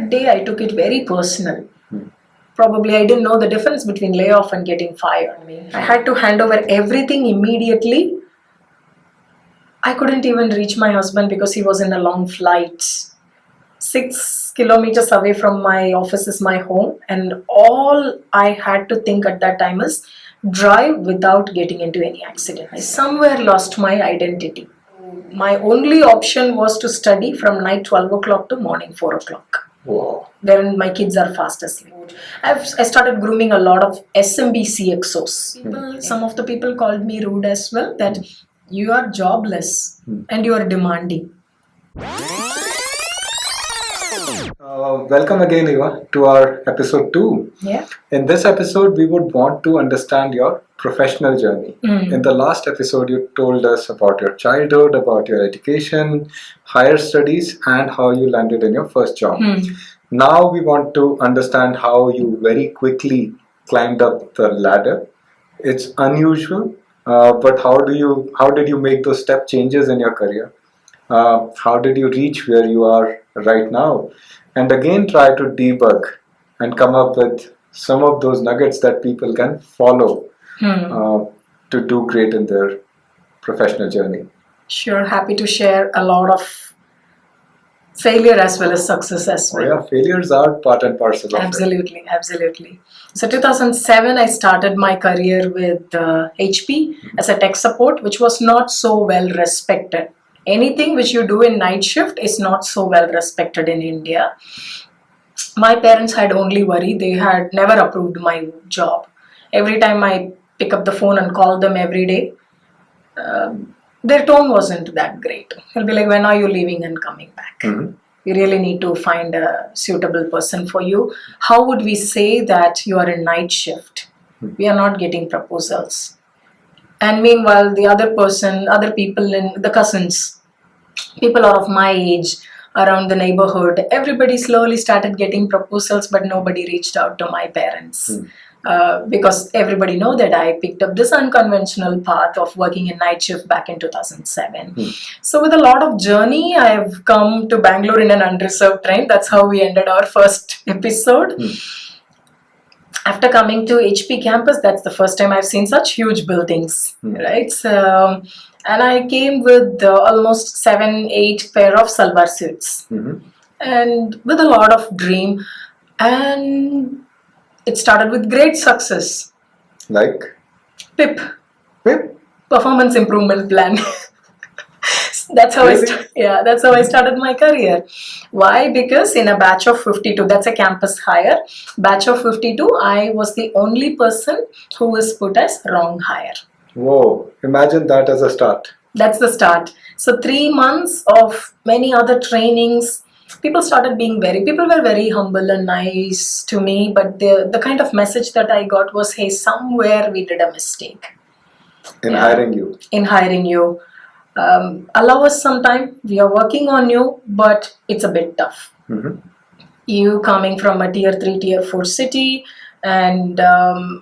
that day I took it very personal. Probably I didn't know the difference between layoff and getting fired. I had to hand over everything immediately. I couldn't even reach my husband because he was in a long flight. 6 kilometers away from my office is my home, and all I had to think at that time is drive without getting into any accident. I somewhere lost my identity. My only option was to study from night 12 o'clock to morning 4 o'clock. Wow. When my kids are fast asleep. I started grooming a lot of SMB CXOs. Some of the people called me rude as well, that you are jobless and you are demanding. Welcome again, Eva, to our episode 2. Yeah. In this episode, we would want to understand your professional journey. In the last episode, you told us about your childhood, about your education, higher studies, and how you landed in your first job. Now we want to understand how you very quickly climbed up the ladder. It's unusual, but how did you make those step changes in your career? How did you reach where you are right now? And again, try to debug and come up with some of those nuggets that people can follow to do great in their professional journey. Sure, happy to share a lot of failure as well as success as well. Oh yeah, failures are part and parcel of Absolutely, absolutely. So 2007, I started my career with HP as a tech support, which was not so well respected. Anything which you do in night shift is not so well respected in India. My parents had only worry. They had never approved my job. Every time I pick up the phone and call them every day, their tone wasn't that great. They'll be like, when are you leaving and coming back? We really need to find a suitable person for you. How would we say that you are in night shift? We are not getting proposals. And meanwhile, the other people in the cousins, people are of my age, around the neighborhood, everybody slowly started getting proposals, but nobody reached out to my parents. Because everybody know that I picked up this unconventional path of working in night shift back in 2007. So with a lot of journey, I've come to Bangalore in an unreserved train. That's how we ended our first episode. After coming to HP campus, that's the first time I've seen such huge buildings, right? So, and I came with almost 7-8 pair of salwar suits, and with a lot of dream, and it started with great success. Like? PIP. PIP? Performance Improvement Plan. That's how that's how I started my career. Why? Because in a batch of 52, that's a campus hire, batch of 52, I was the only person who was put as wrong hire. Whoa, imagine that as a start. That's the start. So 3 months of many other trainings, people were very humble and nice to me, but the kind of message that I got was, hey, somewhere we did a mistake. In hiring you. Allow us some time. We are working on you, but it's a bit tough. You coming from a tier 3, tier 4 city, and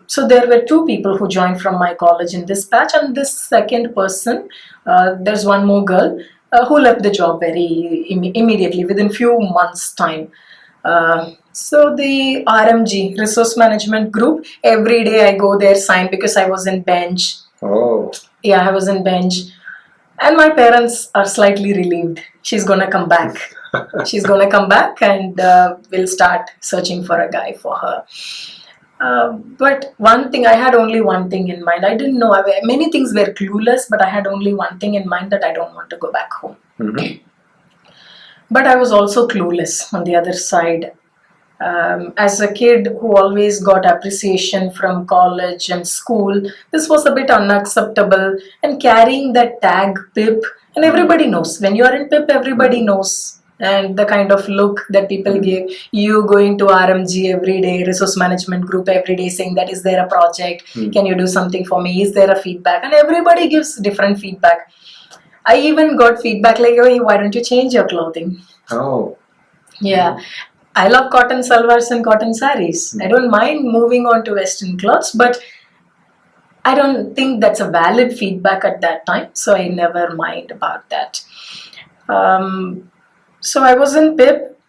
so there were 2 people who joined from my college in this batch, and this second person, there's one more girl who left the job very immediately within few months time. So the RMG, Resource Management Group, every day I go there, sign, because I was in bench. Oh. Yeah, I was in bench. And my parents are slightly relieved. She's going to come back. She's going to come back, and we'll start searching for a guy for her. But one thing, I had only one thing in mind. I didn't know. Many things were clueless, but I had only one thing in mind, that I don't want to go back home. But I was also clueless on the other side. As a kid who always got appreciation from college and school, this was a bit unacceptable, and carrying that tag PIP, and everybody knows, when you are in PIP, everybody knows, and the kind of look that people give, you going to RMG every day, Resource Management Group every day, saying that, is there a project, can you do something for me, is there a feedback, and everybody gives different feedback. I even got feedback like, hey, why don't you change your clothing? Oh. Yeah. I love cotton salwars and cotton saris. I don't mind moving on to Western clothes, but I don't think that's a valid feedback at that time. So I never mind about that. So I was in PIP.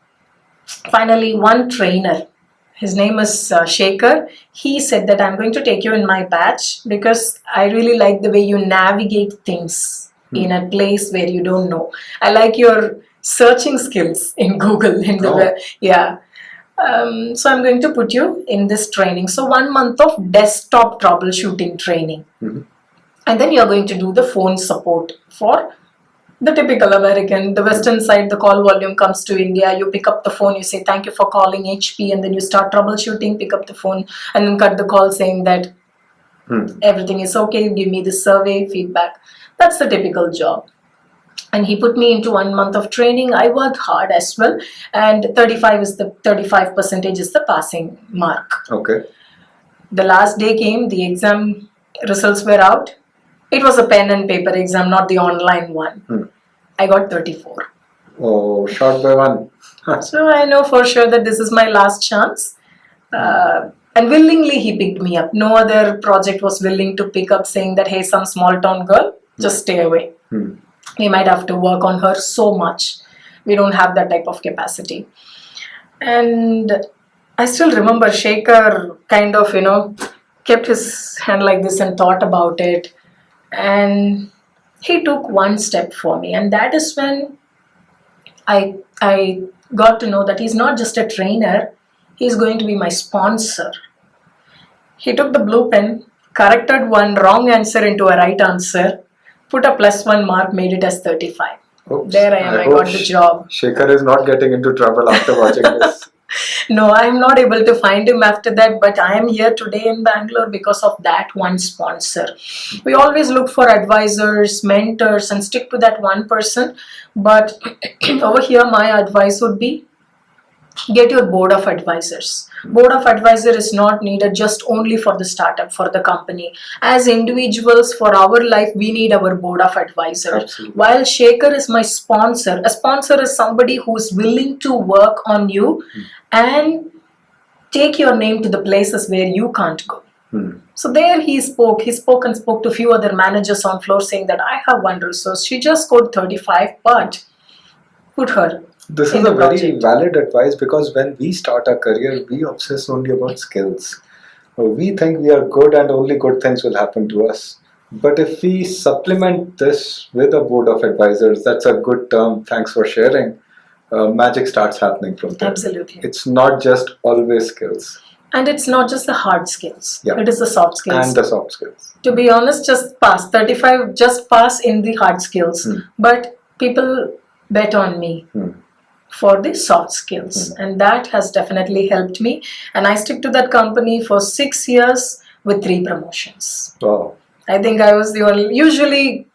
Finally, one trainer, his name is Shaker, he said that I'm going to take you in my batch because I really like the way you navigate things in a place where you don't know. I like your searching skills in Google, in the web. Yeah. So I'm going to put you in this training. So 1 month of desktop troubleshooting training. And then you're going to do the phone support for the typical American, the Western side. The call volume comes to India. You pick up the phone, you say, thank you for calling HP, and then you start troubleshooting, pick up the phone, and then cut the call saying that everything is okay, give me the survey, feedback. That's the typical job. And he put me into 1 month of training. I worked hard as well, and 35% is the passing mark. Okay. The last day came, the exam results were out. It was a pen and paper exam, not the online one. I got 34. Oh, short by one. So I know for sure that this is my last chance. And willingly he picked me up. No other project was willing to pick up, saying that, hey, some small town girl, just stay away. We might have to work on her so much. We don't have that type of capacity. And I still remember Shaker kind of, kept his hand like this and thought about it. And he took one step for me. And that is when I got to know that he's not just a trainer, he's going to be my sponsor. He took the blue pen, corrected one wrong answer into a right answer, put a +1 mark, made it as 35. Oops. There I am, I got the job. Shaker is not getting into trouble after watching this. No, I am not able to find him after that, but I am here today in Bangalore because of that one sponsor. We always look for advisors, mentors, and stick to that one person. But over here, my advice would be, get your board of advisors. Board of advisor is not needed just only for the startup, for the company. As individuals, for our life, we need our board of advisors. Absolutely. While Shaker is my sponsor, a sponsor is somebody who is willing to work on you and take your name to the places where you can't go. So there he spoke to a few other managers on floor, saying that I have one resource. She just scored 35, but put her. This is a very valid advice, because when we start our career, we obsess only about skills. We think we are good and only good things will happen to us. But if we supplement this with a board of advisors, that's a good term, thanks for sharing, magic starts happening from there. Absolutely. It's not just always skills. And it's not just the hard skills. Yeah. It is the soft skills. And the soft skills. To be honest, just pass. 35, just pass in the hard skills. But people bet on me for the soft skills. And that has definitely helped me. And I stick to that company for 6 years with 3 promotions. Wow. I think I was the only, usually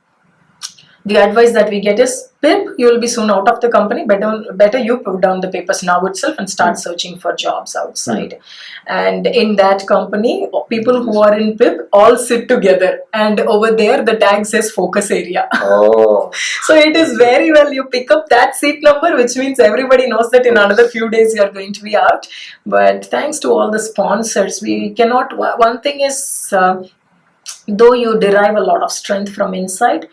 the advice that we get is, Pip, you will be soon out of the company. Better you put down the papers now itself and start searching for jobs outside. And in that company, people who are in Pip all sit together. And over there, the tag says focus area. Oh. So it is very well, you pick up that seat number, which means everybody knows that in another few days you are going to be out. But thanks to all the sponsors, we cannot, one thing is, though you derive a lot of strength from inside,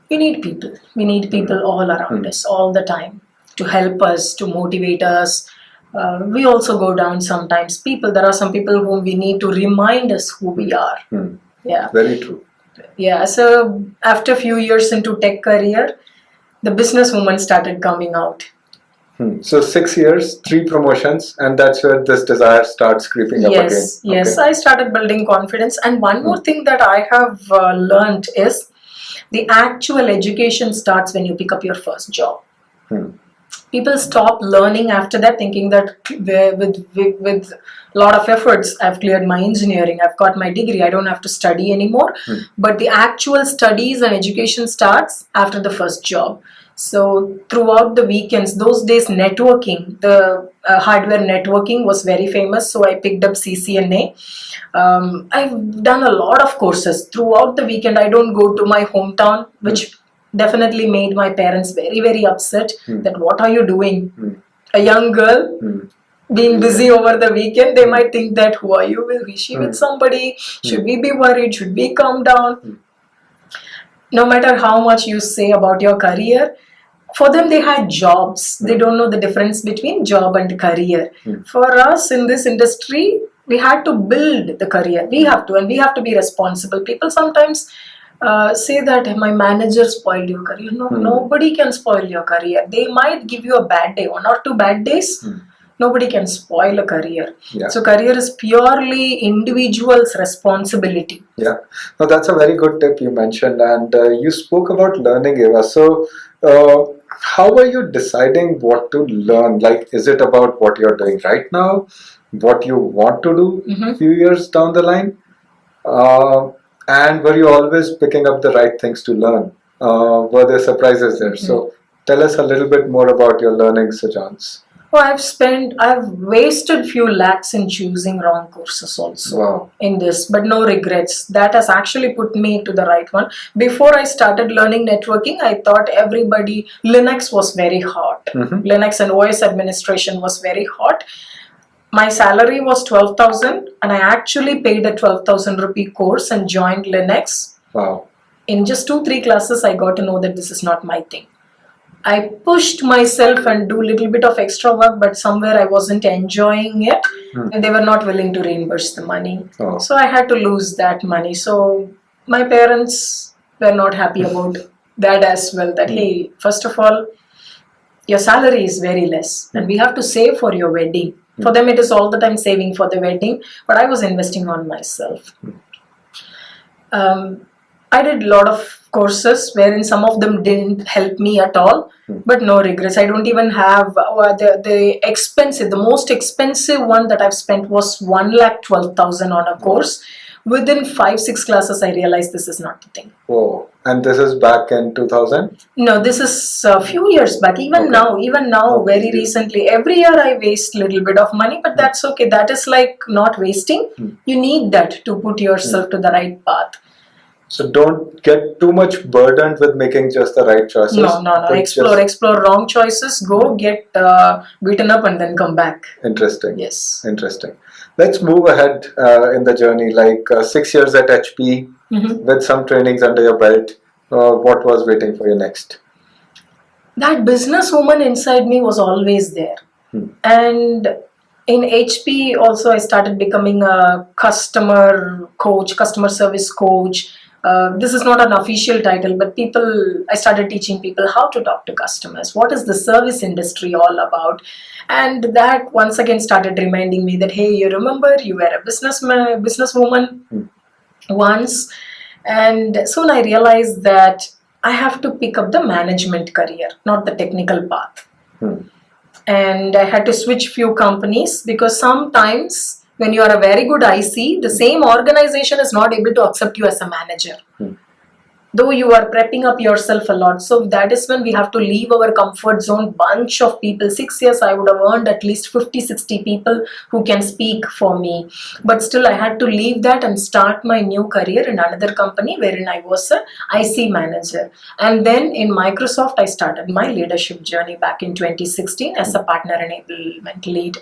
we need people. We need people all around us, all the time, to help us, to motivate us. We also go down sometimes. There are some people whom we need to remind us who we are. Yeah. Very true. Yeah. So after a few years into tech career, the businesswoman started coming out. So 6 years, 3 promotions, and that's where this desire starts creeping up again. Yes. I started building confidence. And one more thing that I have learned is, the actual education starts when you pick up your first job. People stop learning after that, thinking that with a lot of efforts, I've cleared my engineering, I've got my degree, I don't have to study anymore. But the actual studies and education starts after the first job. So throughout the weekends, those days networking, the hardware networking was very famous. So I picked up CCNA. I've done a lot of courses throughout the weekend. I don't go to my hometown, which definitely made my parents very, very upset. That what are you doing? A young girl being busy over the weekend, they might think that, who are you? Is she with somebody? Should we be worried? Should we calm down? No matter how much you say about your career, For them, they had jobs. They don't know the difference between job and career. For us in this industry, we had to build the career. We have to, and we have to be responsible. People sometimes say that my manager spoiled your career. No, nobody can spoil your career. They might give you a bad day, 1 or 2 bad days. Nobody can spoil a career. Yeah. So career is purely individual's responsibility. Yeah, no, that's a very good tip you mentioned, and you spoke about learning, Eva. So, how are you deciding what to learn? Like, is it about what you're doing right now, what you want to do a few years down the line, and were you always picking up the right things to learn? Were there surprises there? So, tell us a little bit more about your learning, Sajans. Oh, I've wasted few lakhs in choosing wrong courses also in this, but no regrets. That has actually put me to the right one. Before I started learning networking, I thought Linux was very hot. Linux and OS administration was very hot. My salary was 12,000 and I actually paid a 12,000 rupee course and joined Linux. Wow. In just 2-3 classes, I got to know that this is not my thing. I pushed myself and do a little bit of extra work, but somewhere I wasn't enjoying it and they were not willing to reimburse the money. So I had to lose that money. So my parents were not happy about that as well. That, hey, first of all, your salary is very less and we have to save for your wedding. For them, it is all the time saving for the wedding, but I was investing on myself. I did a lot of courses wherein some of them didn't help me at all, but no regrets. I don't even have the most expensive one that I've spent was 1,12,000 on a course. Within 5-6 classes, I realized this is not the thing. Oh, and this is back in 2000? No, this is a few years back. Even now, very recently. Every year I waste a little bit of money, but that's okay. That is like not wasting. You need that to put yourself to the right path. So don't get too much burdened with making just the right choices. No. Explore wrong choices. Go get beaten up and then come back. Interesting. Yes. Interesting. Let's move ahead in the journey. Like 6 years at HP with some trainings under your belt. What was waiting for you next? That businesswoman inside me was always there. And in HP also I started becoming a customer service coach. This is not an official title, but I started teaching people how to talk to customers. What is the service industry all about? And that once again started reminding me that, hey, you remember you were a businesswoman once. And soon I realized that I have to pick up the management career, not the technical path. And I had to switch few companies because sometimes when you are a very good IC, the same organization is not able to accept you as a manager. Though you are prepping up yourself a lot. So that is when we have to leave our comfort zone. Bunch of people, 6 years I would have earned at least 50-60 people who can speak for me. But still I had to leave that and start my new career in another company wherein I was a IC manager. And then in Microsoft I started my leadership journey back in 2016 as a partner enablement lead.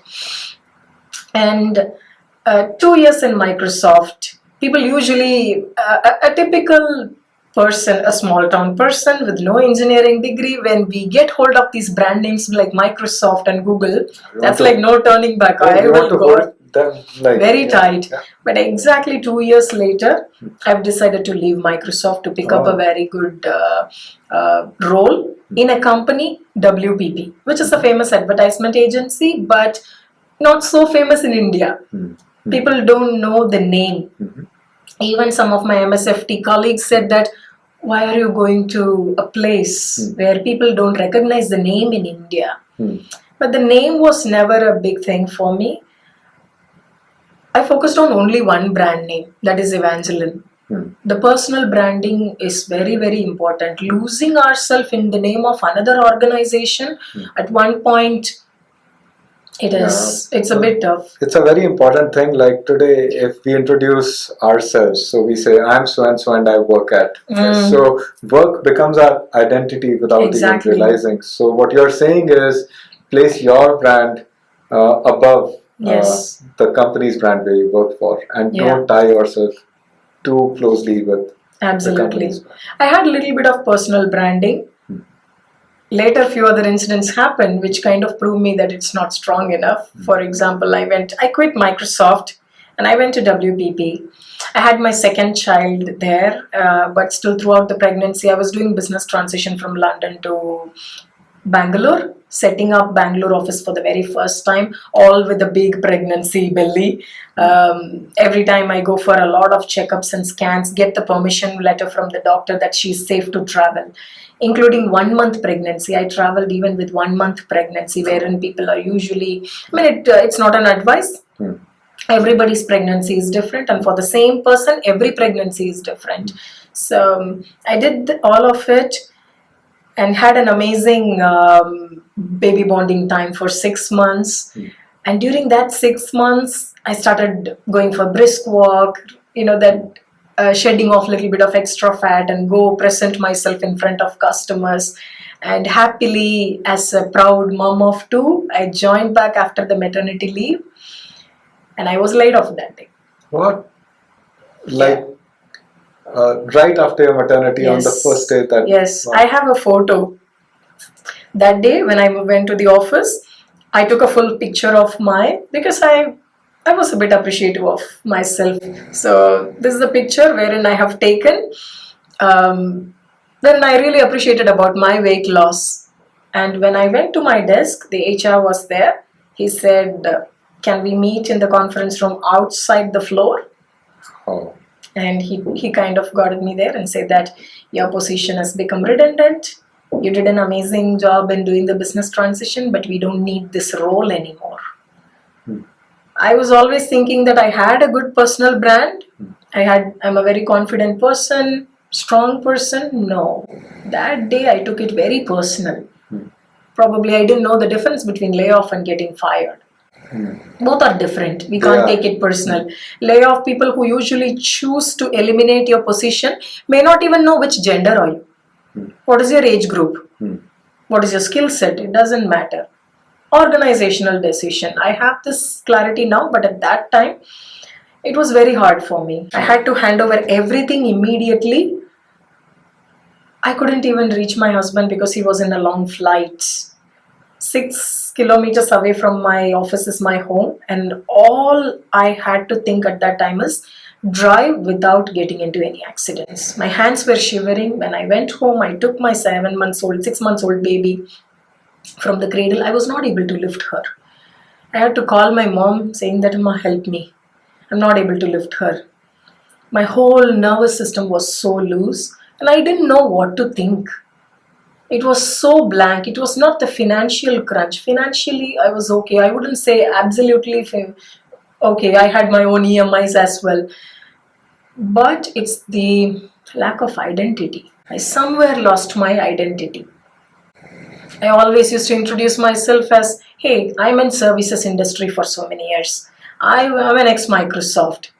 And 2 years in Microsoft, people usually, a typical person, a small town person with no engineering degree, when we get hold of these brand names like Microsoft and Google, that's like no turning back. I will go very tight. Yeah. But exactly 2 years later, I've decided to leave Microsoft to pick up a very good role in a company, WPP, which is a famous advertisement agency, but not so famous in India. People don't know the name. Even some of my MSFT colleagues said that, why are you going to a place where people don't recognize the name in India? But the name was never a big thing for me. I focused on only one brand name, that is Evangeline. The personal branding is very, very important. Losing ourselves in the name of another organization, at one point, it's a bit tough. It's a very important thing. Like today, if we introduce ourselves, so we say, I'm so and so and I work at. So work becomes our identity without even realizing. So what you're saying is, place your brand above the company's brand where you work for, and don't tie yourself too closely with the company's brand. I had a little bit of personal branding. Later, few other incidents happened which kind of proved me that it's not strong enough. For example, I quit Microsoft and I went to WPP. I had my second child there, but still throughout the pregnancy, I was doing business transition from London to Bangalore, setting up Bangalore office for the very first time, all with a big pregnancy belly. Every time I go for a lot of checkups and scans, get the permission letter from the doctor that she's safe to travel, including 1 month pregnancy. I traveled even with 1 month pregnancy, wherein people are usually, it's not an advice. Everybody's pregnancy is different, and for the same person, every pregnancy is different. So I did all of it and had an amazing baby bonding time for 6 months. And during that 6 months, I started going for brisk walk, that shedding off a little bit of extra fat and go present myself in front of customers. And happily, as a proud mom of two, I joined back after the maternity leave, and I was laid off that day. What? Right after your maternity, on the first day that... Yes, wow. I have a photo. That day when I went to the office, I took a full picture of because I was a bit appreciative of myself. So this is the picture wherein I have taken, when I really appreciated about my weight loss. And when I went to my desk, the HR was there. He said, can we meet in the conference room outside the floor? Oh. And he kind of got me there and said that your position has become redundant. You did an amazing job in doing the business transition, but we don't need this role anymore. I was always thinking that I had a good personal brand. I'm a very confident person, strong person. No. That day I took it very personal. Probably I didn't know the difference between layoff and getting fired. Both are different. We can't take it personal. Layoff people who usually choose to eliminate your position may not even know which gender are you. What is your age group? What is your skill set? It doesn't matter. Organizational decision. I have this clarity now, but at that time, it was very hard for me. I had to hand over everything immediately. I couldn't even reach my husband because he was in a long flight. 6 kilometers away from my office is my home, and all I had to think at that time is drive without getting into any accidents. My hands were shivering. When I went home, I took my 6 months old baby from the cradle. I was not able to lift her. I had to call my mom saying that, "Ma, help me. I'm not able to lift her." My whole nervous system was so loose, and I didn't know what to think. It was so blank. It was not the financial crunch. Financially, I was okay. I wouldn't say absolutely okay. I had my own EMIs as well. But it's the lack of identity. I somewhere lost my identity. I always used to introduce myself as, hey, I'm in services industry for so many years. I'm an ex-Microsoft.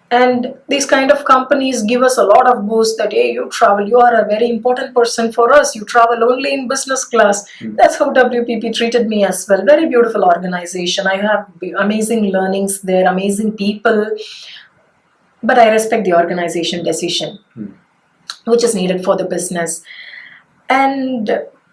And these kind of companies give us a lot of boost that, hey, you travel, you are a very important person for us. You travel only in business class. That's how WPP treated me as well. Very beautiful organization. I have amazing learnings there, amazing people. But I respect the organization decision, which is needed for the business. And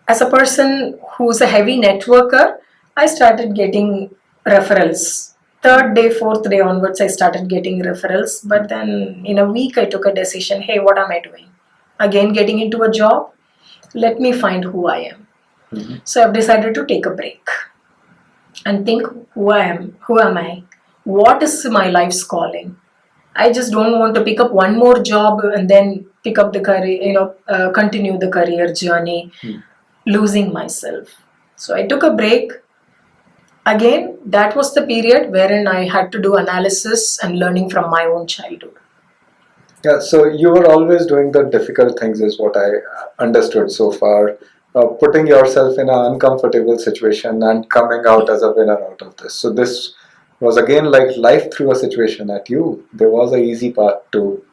as a person who's a heavy networker, I started getting referrals. Third day, fourth day onwards, I started getting referrals. But then in a week, I took a decision. Hey, what am I doing? Again, getting into a job? Let me find who I am. So I've decided to take a break and think who I am. Who am I? What is my life's calling? I just don't want to pick up one more job and then pick up the career, continue the career journey, losing myself. So I took a break. Again, that was the period wherein I had to do analysis and learning from my own childhood. Yeah, so you were always doing the difficult things is what I understood so far. Putting yourself in an uncomfortable situation and coming out as a winner out of this. So this was again like life threw a situation at you. There was an easy path to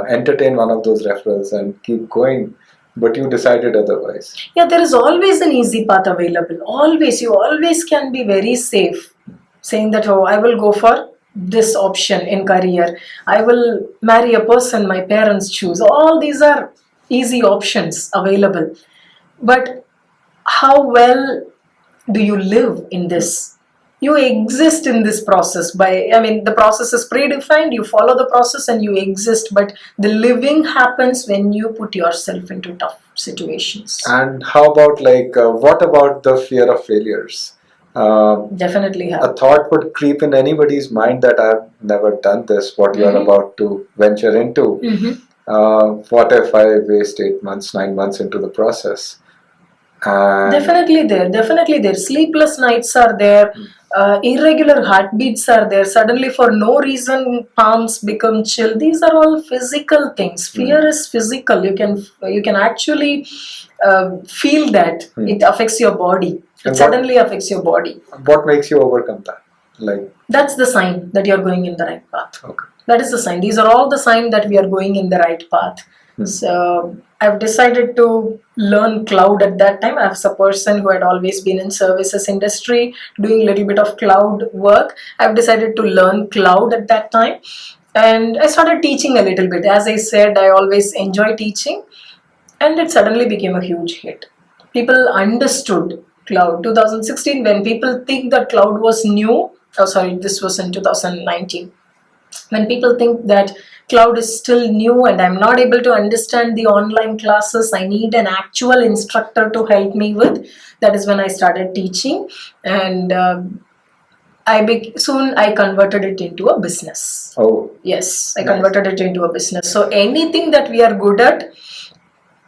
entertain one of those referrals and keep going. But you decided otherwise. Yeah, there is always an easy path available. Always. You always can be very safe saying that, oh, I will go for this option in career. I will marry a person my parents choose. All these are easy options available. But how well do you live in this? You exist in this process the process is predefined, you follow the process and you exist, but the living happens when you put yourself into tough situations. And how about what about the fear of failures? Definitely A have. thought would creep in anybody's mind that I've never done this, what you're about to venture into. What if I waste 8 months, 9 months into the process? And Definitely there. Sleepless nights are there. Irregular heartbeats are there. Suddenly, for no reason, palms become chill. These are all physical things. Fear is physical. You can actually feel that it affects your body. It suddenly affects your body. What makes you overcome that? That's the sign that you're going in the right path. Okay. That is the sign. These are all the sign that we are going in the right path. So I've decided to learn cloud at that time. I was a person who had always been in services industry, doing a little bit of cloud work. I've decided to learn cloud at that time. And I started teaching a little bit. As I said, I always enjoy teaching. And it suddenly became a huge hit. People understood cloud. 2016, when people think that cloud was new, this was in 2019. When people think that cloud is still new and I'm not able to understand the online classes, I need an actual instructor to help me with, that is when I started teaching. And soon I converted it into a business. Oh. Yes, I converted it into a business. So anything that we are good at,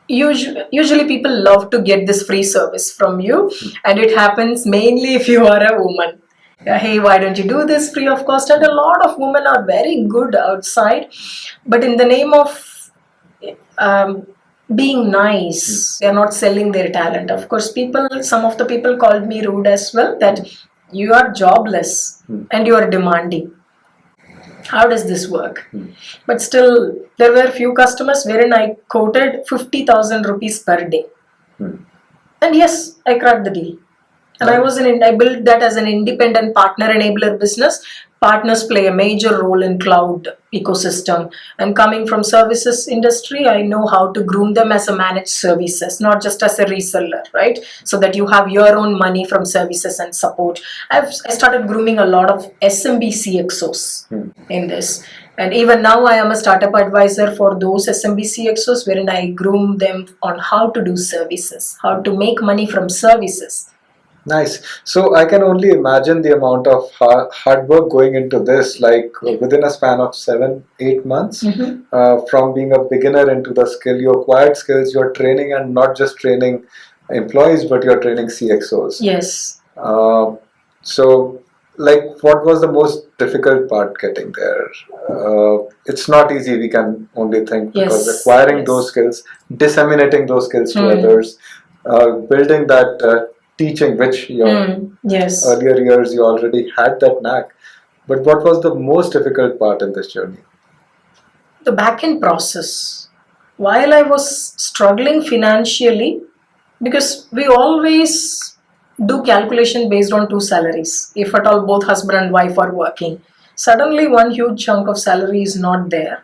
usually people love to get this free service from you, and it happens mainly if you are a woman. Hey, why don't you do this free of cost? And a lot of women are very good outside, but in the name of being nice, they are not selling their talent. Of course, some of the people called me rude as well, that you are jobless and you are demanding. How does this work? But still, there were few customers wherein I quoted 50,000 rupees per day. And yes, I cracked the deal. And I built that as an independent partner enabler business. Partners play a major role in cloud ecosystem. And coming from services industry, I know how to groom them as a managed services, not just as a reseller, right? So that you have your own money from services and support. I started grooming a lot of SMB CXOs in this. And even now I am a startup advisor for those SMB CXOs, wherein I groom them on how to do services, how to make money from services. Nice. So I can only imagine the amount of hard work going into this, within a span of 7-8 months, from being a beginner into the skill, you acquired skills, you're training, and not just training employees, but you're training CXOs. Yes. So, what was the most difficult part getting there? It's not easy, we can only think, because acquiring those skills, disseminating those skills to others, building that teaching, which your earlier years you already had that knack. But what was the most difficult part in this journey? The back-end process. While I was struggling financially, because we always do calculation based on two salaries, if at all both husband and wife are working. Suddenly one huge chunk of salary is not there.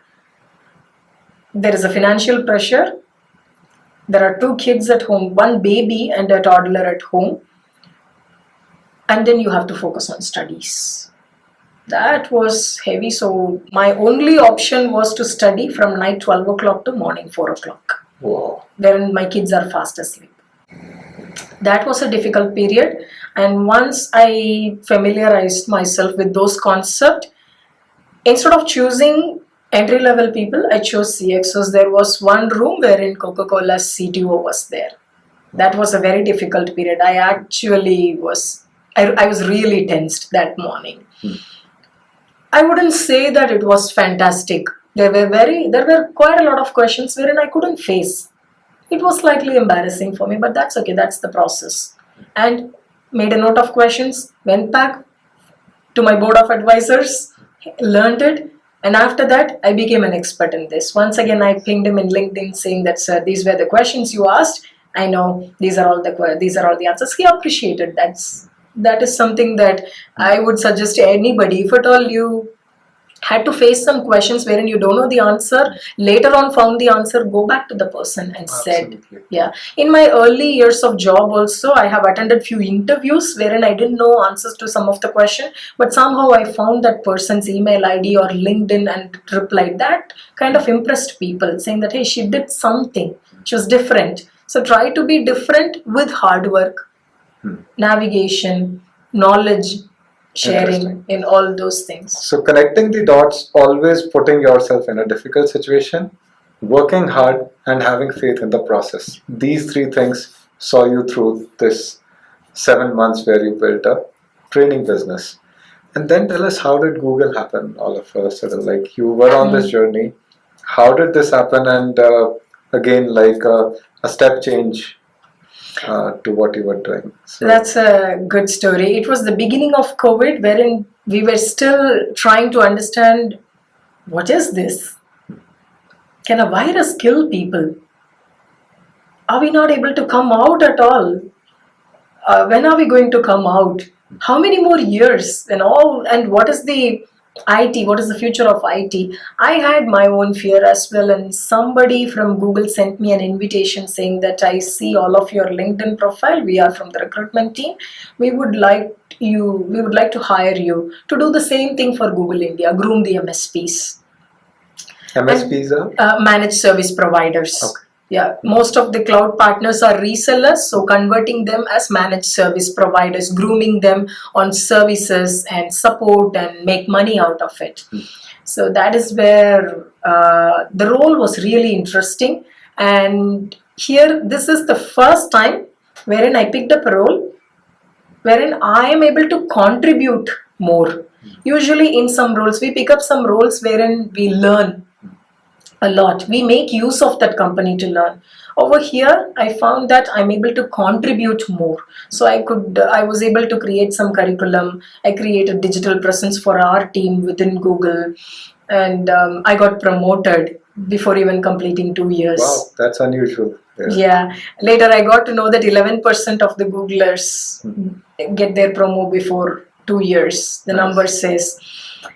There is a financial pressure. There are two kids at home, one baby and a toddler at home. And then you have to focus on studies. That was heavy. So my only option was to study from night 12 o'clock to morning 4 o'clock. Wow. When my kids are fast asleep. That was a difficult period. And once I familiarized myself with those concepts, instead of choosing entry-level people, I chose CXOs. There was one room wherein Coca-Cola's CTO was there. That was a very difficult period. I was really tensed that morning. I wouldn't say that it was fantastic. There were quite a lot of questions wherein I couldn't face. It was slightly embarrassing for me, but that's okay. That's the process. And made a note of questions, went back to my board of advisors, learned it, and after that, I became an expert in this. Once again, I pinged him in LinkedIn saying that, sir, these were the questions you asked. I know these are all the answers. He appreciated that. That is something that I would suggest to anybody. If at all you had to face some questions wherein you don't know the answer, later on found the answer, go back to the person and said. Absolutely. Yeah, in my early years of job also, I have attended few interviews wherein I didn't know answers to some of the question, but somehow I found that person's email ID or LinkedIn and replied. That kind of impressed people, saying that hey, she did something, she was different. So try to be different with hard work, navigation, knowledge sharing, in all those things. So connecting the dots, always putting yourself in a difficult situation, working hard, and having faith in the process. These three things saw you through this 7 months where you built a training business. And then tell us, how did Google happen all of a sudden? Like, you were on this journey. How did this happen? And again, like a step change to what you were doing. So that's a good story. It was the beginning of COVID, wherein we were still trying to understand, what is this? Can a virus kill people? Are we not able to come out at all? When are we going to come out? How many more years? And what is the IT? What is the future of IT? I had my own fear as well, and somebody from Google sent me an invitation saying that I see all of your LinkedIn profile. We are from the recruitment team. We would like to hire you to do the same thing for Google India, groom the MSPs. MSPs are? Managed service providers. Okay. Yeah, most of the cloud partners are resellers, so converting them as managed service providers, grooming them on services and support and make money out of it. So that is where the role was really interesting. And here, this is the first time wherein I picked up a role wherein I am able to contribute more. Usually in some roles, we pick up some roles wherein we learn a lot. We make use of that company to learn. Over here, I found that I'm able to contribute more. So I was able to create some curriculum. I created digital presence for our team within Google, and I got promoted before even completing 2 years. Wow, that's unusual. Yeah. Later, I got to know that 11% of the Googlers get their promo before 2 years. The number says.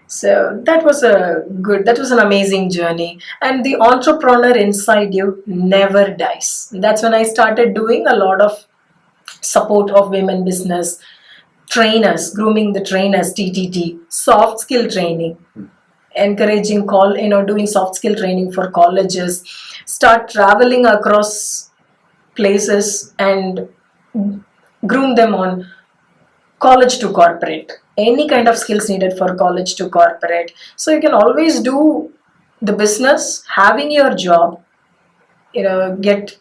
So that was an amazing journey. And the entrepreneur inside you never dies. That's when I started doing a lot of support of women business, trainers, grooming the trainers, TTT, soft skill training, encouraging doing soft skill training for colleges, start traveling across places and groom them on college to corporate, any kind of skills needed for college to corporate. So you can always do the business, having your job, get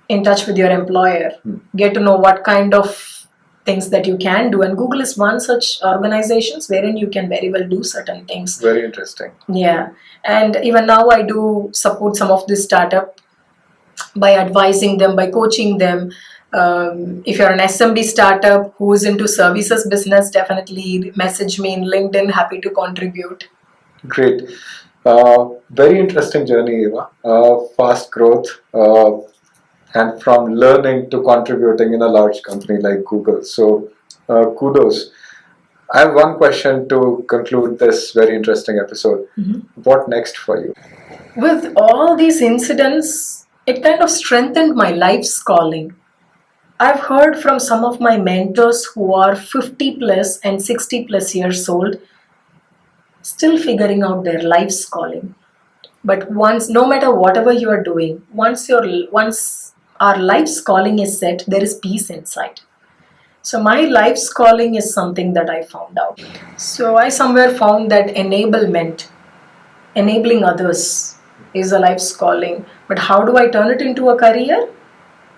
in touch with your employer, get to know what kind of things that you can do. And Google is one such organization wherein you can very well do certain things. Very interesting. Yeah. And even now I do support some of this startup by advising them, by coaching them. If you're an SMB startup who is into services business, definitely message me in LinkedIn. Happy to contribute. Great. Very interesting journey, Eva. Fast growth, and from learning to contributing in a large company like Google. So kudos. I have one question to conclude this very interesting episode. What next for you? With all these incidents, it kind of strengthened my life's calling. I've heard from some of my mentors who are 50 plus and 60 plus years old, still figuring out their life's calling. But no matter whatever you are doing, once our life's calling is set, there is peace inside. So my life's calling is something that I found out. So I somewhere found that enabling others is a life's calling. But how do I turn it into a career?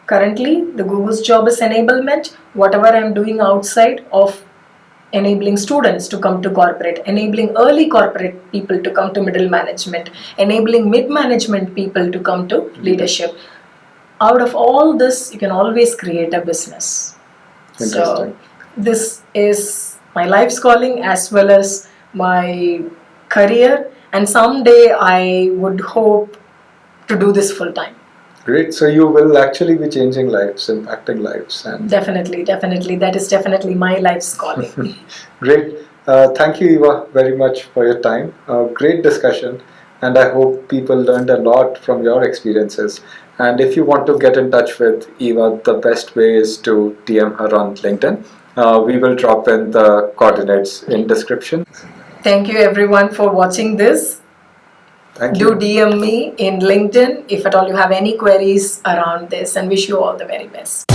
Currently, the Google's job is enablement. Whatever I'm doing outside of enabling students to come to corporate, enabling early corporate people to come to middle management, enabling mid-management people to come to leadership. Out of all this, you can always create a business. So this is my life's calling as well as my career. And someday I would hope to do this full time. Great. So you will actually be changing lives, impacting lives. And Definitely. That is definitely my life's calling. Great. Thank you, Eva, very much for your time. Great discussion, and I hope people learned a lot from your experiences. And if you want to get in touch with Eva, the best way is to DM her on LinkedIn. We will drop in the coordinates in description. Thank you everyone for watching this. Thank Do you. DM me in LinkedIn if at all you have any queries around this, and wish you all the very best.